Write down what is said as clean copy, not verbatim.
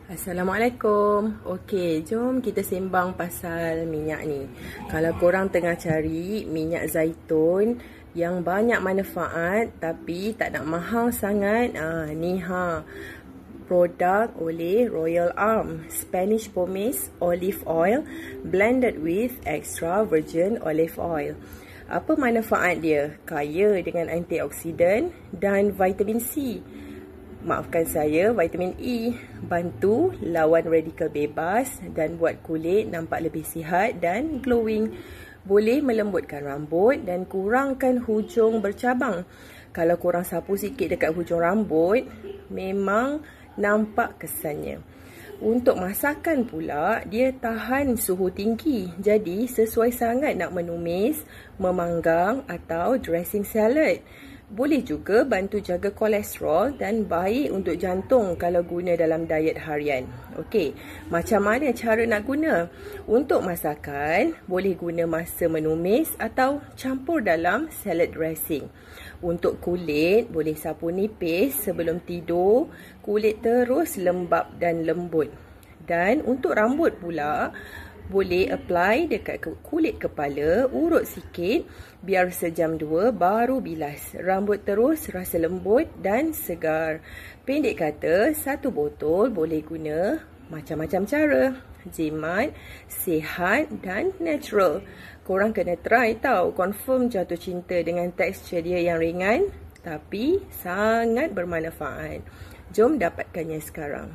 Assalamualaikum. Okey, jom kita sembang pasal minyak ni. Kalau korang tengah cari minyak zaitun yang banyak manfaat tapi tak nak mahal sangat, ni produk oleh Royal Arm, Spanish Pomace Olive Oil blended with extra virgin olive oil. Apa manfaat dia? Kaya dengan antioksidan dan vitamin C. Maafkan saya, vitamin E, bantu lawan radikal bebas dan buat kulit nampak lebih sihat dan glowing. Boleh melembutkan rambut dan kurangkan hujung bercabang. Kalau korang sapu sikit dekat hujung rambut, memang nampak kesannya. Untuk masakan pula, dia tahan suhu tinggi. Jadi, sesuai sangat nak menumis, memanggang atau dressing salad. Boleh juga bantu jaga kolesterol dan baik untuk jantung kalau guna dalam diet harian. Okey, macam mana cara nak guna? Untuk masakan, boleh guna masa menumis atau campur dalam salad dressing. Untuk kulit, boleh sapu nipis sebelum tidur. Kulit terus lembap dan lembut. Dan untuk rambut pula, boleh apply dekat kulit kepala, urut sikit, biar sejam 2 baru bilas. Rambut terus rasa lembut dan segar. Pendek kata, satu botol boleh guna macam-macam cara. Jimat, sihat dan natural. Korang kena try tau, confirm jatuh cinta dengan tekstur dia yang ringan tapi sangat bermanfaat. Jom dapatkannya sekarang.